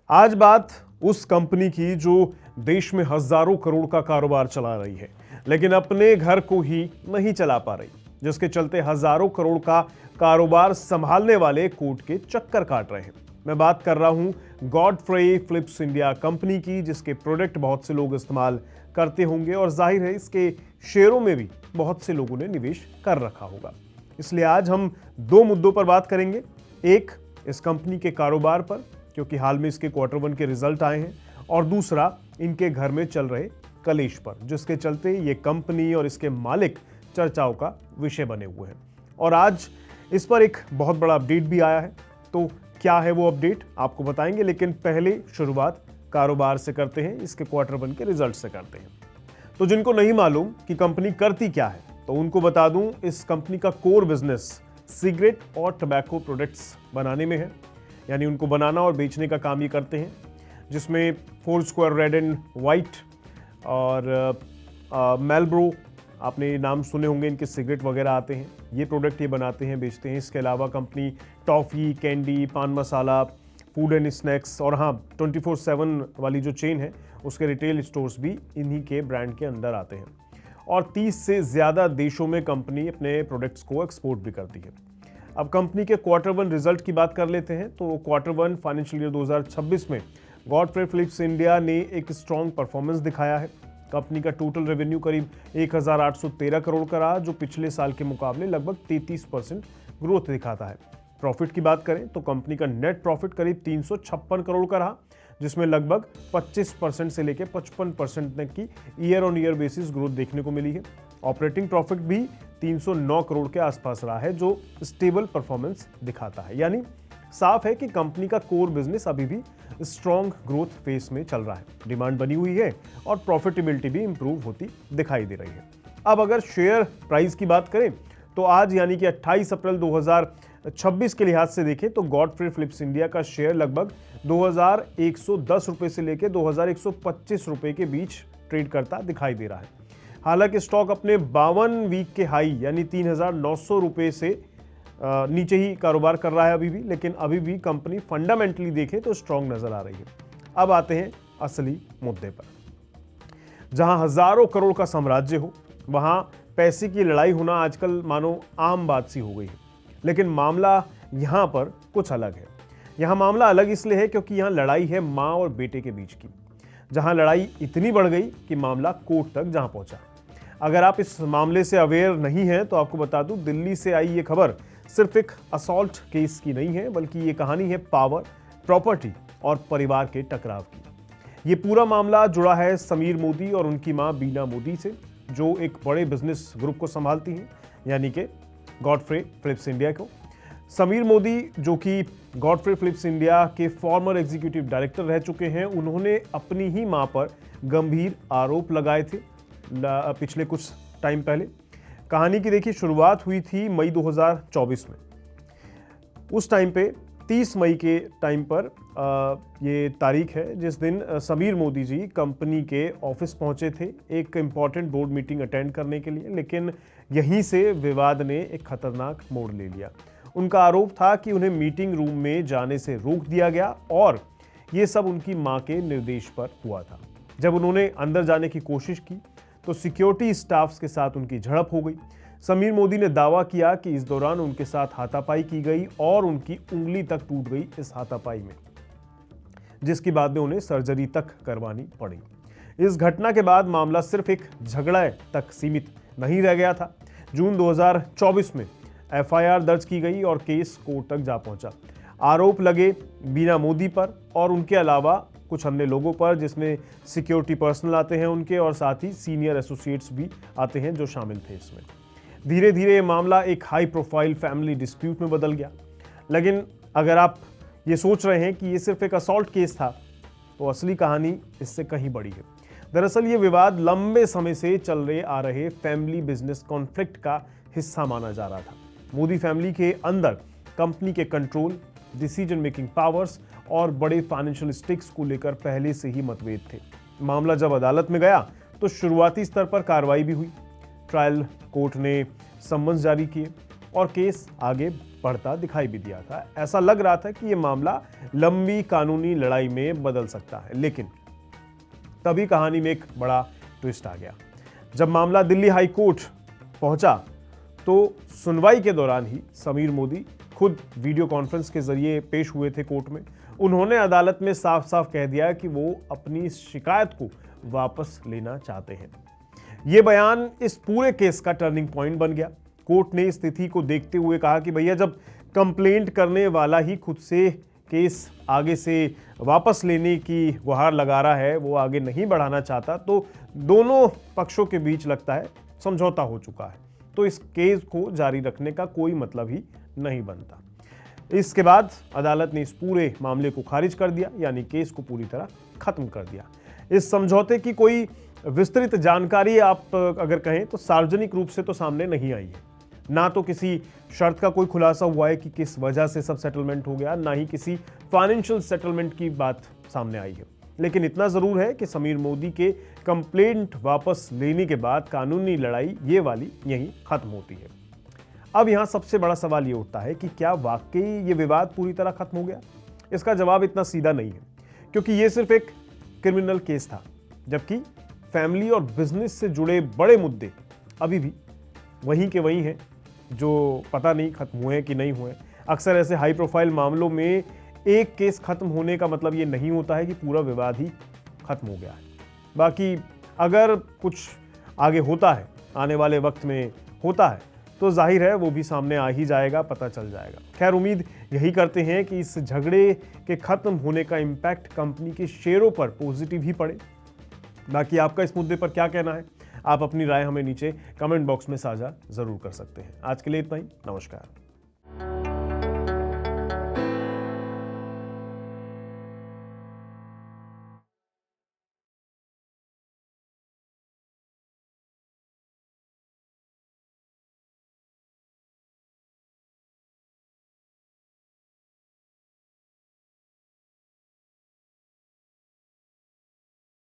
आज बात उस कंपनी की जो देश में हजारों करोड़ का कारोबार चला रही है, लेकिन अपने घर को ही नहीं चला पा रही, जिसके चलते हजारों करोड़ का कारोबार संभालने वाले कोर्ट के चक्कर काट रहे हैं। मैं बात कर रहा हूं गॉडफ्रे फिलिप्स इंडिया कंपनी की, जिसके प्रोडक्ट बहुत से लोग इस्तेमाल करते होंगे और जाहिर है इसके शेयरों में भी बहुत से लोगों ने निवेश कर रखा होगा। इसलिए आज हम दो मुद्दों पर बात करेंगे। एक, इस कंपनी के कारोबार पर, क्योंकि हाल में इसके क्वार्टर वन के रिजल्ट आए हैं, और दूसरा इनके घर में चल रहे कलेश पर, जिसके चलते ये कंपनी और इसके मालिक चर्चाओं का विषय बने हुए हैं। और आज इस पर एक बहुत बड़ा अपडेट भी आया है। तो क्या है वो अपडेट, आपको बताएंगे, लेकिन पहले शुरुआत कारोबार से करते हैं, इसके क्वार्टर वन के रिजल्ट से करते हैं। तो जिनको नहीं मालूम कि कंपनी करती क्या है, तो उनको बता दूं, इस कंपनी का कोर बिजनेस सिगरेट और टबैको प्रोडक्ट्स बनाने में है, यानी उनको बनाना और बेचने का काम ये करते हैं, जिसमें four square red and white और मेलब्रो, आपने नाम सुने होंगे, इनके सिगरेट वगैरह आते हैं। ये प्रोडक्ट ये बनाते हैं, बेचते हैं। इसके अलावा कंपनी टॉफ़ी, कैंडी, पान मसाला, फूड एंड स्नैक्स और हाँ 24/7 वाली जो चेन है उसके रिटेल स्टोर्स भी इन्हीं के ब्रांड के अंदर आते हैं। और 30 से ज़्यादा देशों में कंपनी अपने प्रोडक्ट्स को एक्सपोर्ट भी करती है। अब कंपनी के क्वार्टर वन रिजल्ट की बात कर लेते हैं। तो क्वार्टर वन फाइनेंशियल ईयर 2026 में गॉडफ्रे फिलिप्स इंडिया ने एक स्ट्रॉन्ग परफॉर्मेंस दिखाया है। कंपनी का टोटल रेवेन्यू करीब 1813 करोड़ का रहा, जो पिछले साल के मुकाबले लगभग 33% ग्रोथ दिखाता है। प्रॉफिट की बात करें तो कंपनी का नेट प्रॉफिट करीब 356 करोड़ का रहा, जिसमें लगभग 25% से लेकर 55% तक की year on year basis growth देखने को मिली है। ऑपरेटिंग प्रॉफिट भी 309 करोड़ के आसपास रहा है, जो स्टेबल परफॉर्मेंस दिखाता है। यानी साफ है कि कंपनी का कोर बिजनेस अभी भी स्ट्रॉन्ग ग्रोथ फेस में चल रहा है, डिमांड बनी हुई है और प्रॉफिटेबिलिटी भी इंप्रूव होती दिखाई दे रही है। अब अगर शेयर प्राइस की बात करें तो आज यानी कि 28 अप्रैल 2026 के लिहाज से देखें तो गॉडफ्रे फिलिप्स इंडिया का शेयर लगभग 2110 रुपए से लेकर 2125 रुपए के बीच ट्रेड करता दिखाई दे रहा है। हालांकि स्टॉक अपने 52 वीक के हाई यानी 3900 रुपए से नीचे ही कारोबार कर रहा है अभी भी, लेकिन अभी भी कंपनी फंडामेंटली देखें तो स्ट्रांग नजर आ रही है। अब आते हैं असली मुद्दे पर। जहां हजारों करोड़ का साम्राज्य हो, वहां पैसे की लड़ाई होना आजकल मानो आम बात सी हो गई है। लेकिन मामला यहां पर कुछ अलग है। यहां मामला अलग इसलिए है क्योंकि यहां लड़ाई है मां और बेटे के बीच की, जहां लड़ाई इतनी बढ़ गई कि मामला कोर्ट तक जहां पहुंचा। अगर आप इस मामले से अवेयर नहीं हैं तो आपको बता दूं, दिल्ली से आई ये खबर सिर्फ एक असॉल्ट केस की नहीं है, बल्कि ये कहानी है पावर, प्रॉपर्टी और परिवार के टकराव की। ये पूरा मामला जुड़ा है समीर मोदी और उनकी मां बीना मोदी से, जो एक बड़े बिजनेस ग्रुप को संभालती हैं, यानी कि गॉडफ्रे फिलिप्स इंडिया को। समीर मोदी, जो कि गॉडफ्रे फिलिप्स इंडिया के फॉर्मर एग्जीक्यूटिव डायरेक्टर रह चुके हैं, उन्होंने अपनी ही मां पर गंभीर आरोप लगाए थे पिछले कुछ टाइम पहले। कहानी की देखिए शुरुआत हुई थी मई 2024 में। उस टाइम पे 30 मई के टाइम पर ये तारीख है जिस दिन समीर मोदी जी कंपनी के ऑफिस पहुंचे थे एक इम्पॉर्टेंट बोर्ड मीटिंग अटेंड करने के लिए, लेकिन यहीं से विवाद ने एक खतरनाक मोड़ ले लिया। उनका आरोप था कि उन्हें मीटिंग रूम में जाने से रोक दिया गया और ये सब उनकी मां के निर्देश पर हुआ था। जब उन्होंने अंदर जाने की कोशिश की तो सिक्योरिटी स्टाफ्स के साथ उनकी झड़प हो गई। समीर मोदी ने दावा किया कि इस दौरान उनके साथ हाथापाई की गई और उनकी उंगली तक टूट गई इस हाथापाई में, जिसके बाद में उन्हें सर्जरी तक करवानी पड़ी। इस घटना के बाद मामला सिर्फ एक झगड़ा तक सीमित नहीं रह गया था। जून 2024 में एफआईआर दर्ज की गई और केस कोर्ट तक जा पहुंचा। आरोप लगे बीना मोदी पर और उनके अलावा कुछ अन्य लोगों पर, जिसमें सिक्योरिटी पर्सनल आते हैं उनके, और साथ ही सीनियर एसोसिएट्स भी आते हैं जो शामिल थे इसमें। धीरे धीरे ये मामला एक हाई प्रोफाइल फैमिली डिस्प्यूट में बदल गया। लेकिन अगर आप ये सोच रहे हैं कि ये सिर्फ एक असॉल्ट केस था, तो असली कहानी इससे कहीं बड़ी है। दरअसल ये विवाद लंबे समय से चल रहे आ रहे फैमिली बिजनेस कॉन्फ्लिक्ट का हिस्सा माना जा रहा था। मोदी फैमिली के अंदर कंपनी के कंट्रोल, डिसीजन मेकिंग पावर्स और बड़े फाइनेंशियल स्टेक्स को लेकर पहले से ही मतभेद थे। मामला जब अदालत में गया तो शुरुआती स्तर पर कार्रवाई भी हुई। ट्रायल कोर्ट ने समन्स जारी किए और केस आगे बढ़ता दिखाई भी दिया था। ऐसा लग रहा था कि यह मामला लंबी कानूनी लड़ाई में बदल सकता है, लेकिन तभी कहानी में एक बड़ा ट्विस्ट आ गया। जब मामला दिल्ली हाई कोर्ट पहुंचा तो सुनवाई के दौरान ही समीर मोदी खुद वीडियो कॉन्फ्रेंस के जरिए पेश हुए थे कोर्ट में। उन्होंने अदालत में साफ साफ कह दिया कि वो अपनी शिकायत को वापस लेना चाहते हैं। यह बयान इस पूरे केस का टर्निंग पॉइंट बन गया। कोर्ट ने स्थिति को देखते हुए कहा कि भैया, जब कंप्लेंट करने वाला ही खुद से केस आगे से वापस लेने की गुहार लगा रहा है, वो आगे नहीं बढ़ाना चाहता, तो दोनों पक्षों के बीच लगता है समझौता हो चुका है, तो इस केस को जारी रखने का कोई मतलब ही नहीं बनता। इसके बाद अदालत ने इस पूरे मामले को खारिज कर दिया, यानी केस को पूरी तरह खत्म कर दिया। इस समझौते की कोई विस्तृत जानकारी आप अगर कहें तो सार्वजनिक रूप से तो सामने नहीं आई है। ना तो किसी शर्त का कोई खुलासा हुआ है कि किस वजह से सब सेटलमेंट हो गया, ना ही किसी फाइनेंशियल सेटलमेंट की बात सामने आई है। लेकिन इतना जरूर है कि समीर मोदी के कंप्लेंट वापस लेने के बाद कानूनी लड़ाई ये वाली यहीं खत्म होती है। अब यहां सबसे बड़ा सवाल ये उठता है कि क्या वाकई ये विवाद पूरी तरह खत्म हो गया? इसका जवाब इतना सीधा नहीं है, क्योंकि ये सिर्फ एक क्रिमिनल केस था, जबकि फैमिली और बिजनेस से जुड़े बड़े मुद्दे अभी भी वहीं के वहीं हैं, जो पता नहीं खत्म हुए कि नहीं हुए। अक्सर ऐसे हाई प्रोफाइल मामलों में एक केस खत्म होने का मतलब ये नहीं होता है कि पूरा विवाद ही खत्म हो गया है। बाकी अगर कुछ आगे होता है, आने वाले वक्त में होता है, तो जाहिर है वो भी सामने आ ही जाएगा, पता चल जाएगा। खैर, उम्मीद यही करते हैं कि इस झगड़े के खत्म होने का इम्पैक्ट कंपनी के शेयरों पर पॉजिटिव ही पड़े। बाकी आपका इस मुद्दे पर क्या कहना है? आप अपनी राय हमें नीचे कमेंट बॉक्स में साझा जरूर कर सकते हैं। आज के लिए इतना ही। नमस्कार।